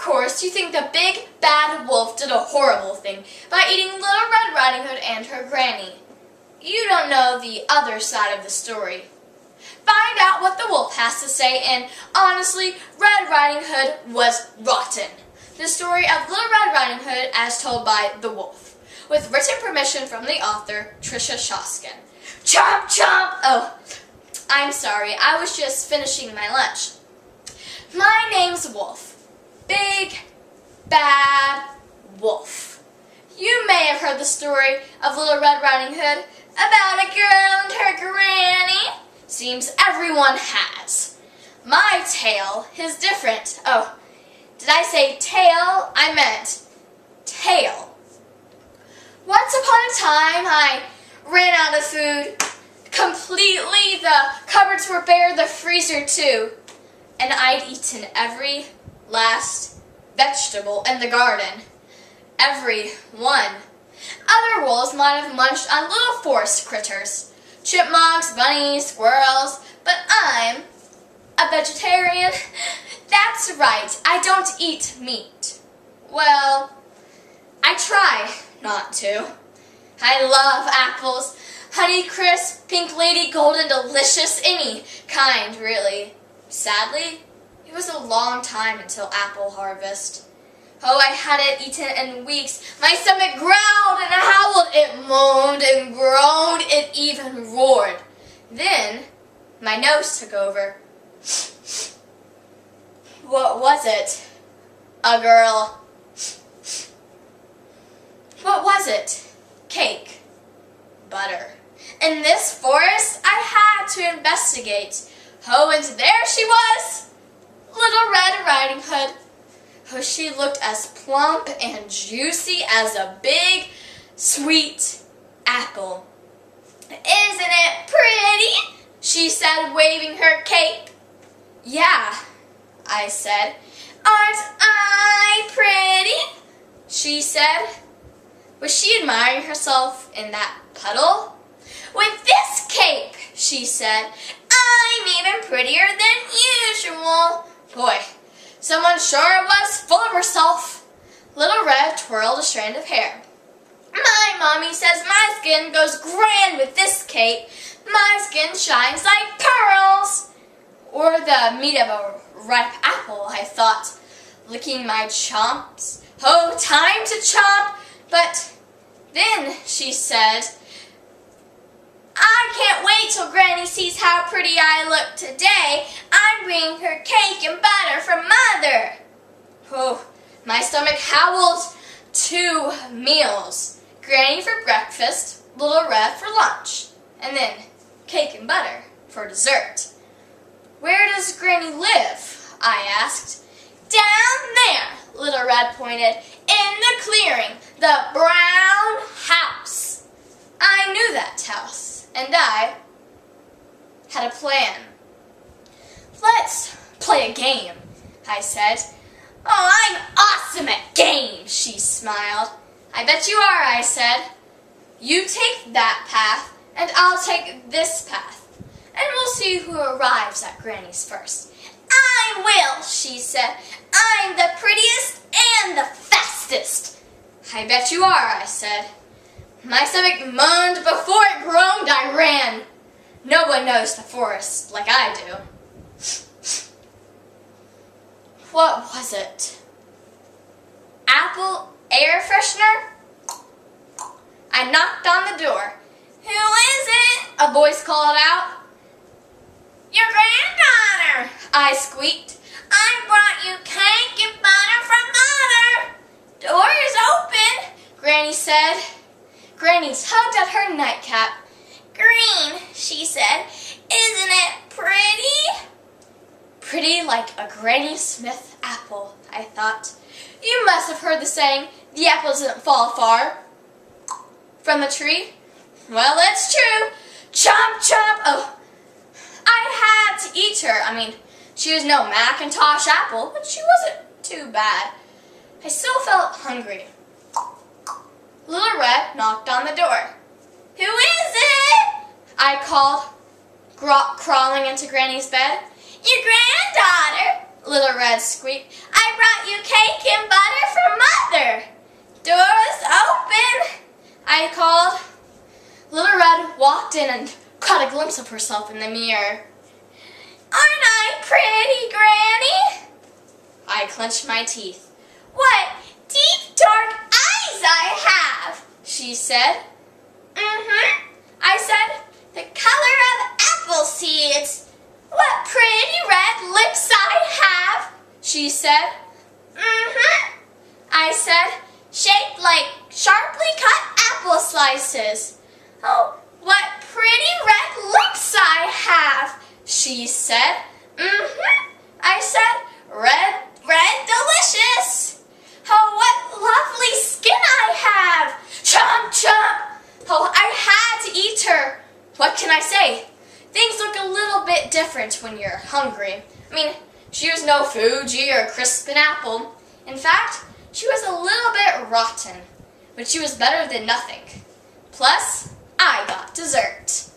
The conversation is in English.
course, you think the big, bad wolf did a horrible thing by eating Little Red Riding Hood and her granny. You don't know the other side of the story. Find out what the wolf has to say, and honestly, Red Riding Hood was rotten. The story of Little Red Riding Hood as told by the wolf, with written permission from the author, Tricia Shoskin. Chomp chomp! Oh, I'm sorry, I was just finishing my lunch. My name's Wolf. Big, bad wolf. You may have heard the story of Little Red Riding Hood about a girl and her granny. Seems everyone has. My tale is different. Oh, did I say tail? I meant tail. Once upon a time, I ran out of food completely. The cupboards were bare, the freezer too. And I'd eaten every last vegetable in the garden. Every one. Other wolves might have munched on little forest critters. Chipmunks, bunnies, squirrels. But I'm a vegetarian. That's right, I don't eat meat. Well, I try not to. I love apples. Honey Crisp, Pink Lady, Golden Delicious, any kind, really. Sadly, it was a long time until apple harvest. Oh, I hadn't eaten in weeks. My stomach growled and howled. It moaned and groaned. It even roared. Then, my nose took over. What was it? A girl. What was it? Cake. Butter. In this forest, I had to investigate. Oh, and there she was! Little Red Riding Hood. Oh, she looked as plump and juicy as a big, sweet apple. Isn't it pretty? She said, waving her cape. Yeah, I said. Aren't I pretty? She said. Was she admiring herself in that puddle? With this cape, she said, I'm even prettier than usual. Boy, someone sure was full of herself. Little Red twirled a strand of hair. My mommy says my skin goes grand with this cape. My skin shines like pearls. Or the meat of a ripe apple, I thought, licking my chomps. Oh, time to chomp. But then she said, I can't wait till Granny sees how pretty I look today. I'm bringing her cake and butter from Mother. Oh, my stomach howled. 2 meals. Granny for breakfast, Little Red for lunch, and then cake and butter for dessert. Where does Granny live? I asked. Down there, Little Red pointed, in the clearing, the brown house. I knew that house, and I had a plan. Let's play a game, I said. Oh, I'm awesome at games, she smiled. I bet you are, I said. You take that path, and I'll take this path, and we'll see who arrives at Granny's first. I will, she said. I'm the prettiest and the fastest. I bet you are, I said. My stomach moaned. Before it groaned, I ran. No one knows the forest like I do. What was it? Apple air freshener? I knocked on the door. Who is it? A voice called out. Your granddaughter, I squeaked. I brought you cake and butter from Mother. Door is open, Granny said. Granny tugged at her nightcap. Green, she said. Isn't it pretty? Pretty like a Granny Smith apple, I thought. You must have heard the saying, the apple doesn't fall far from the tree. Well, it's true. Chomp, chomp. Oh, I had to eat her. I mean, she was no Macintosh apple, but she wasn't too bad. I still felt hungry. Little Red knocked on the door. Who is it? I called, crawling into Granny's bed. Your granddaughter, Little Red squeaked. I brought you cake and butter for Mother. Doors open, I called. Little Red walked in and caught a glimpse of herself in the mirror. Aren't I pretty, Granny? I clenched my teeth. What deep, dark eyes I have, she said. I said, the color of apple seeds. What pretty red lips I have, she said. I said, shaped like sharply cut apple slices. Oh, what pretty red lips I have, she said. I said, red, delicious. Oh, what lovely skin I have. Chomp, chomp. Oh, I had to eat her. What can I say? Things look a little bit different when you're hungry. I mean, she was no Fuji or Crispin apple. In fact, she was a little bit rotten, but she was better than nothing. Plus, I got dessert.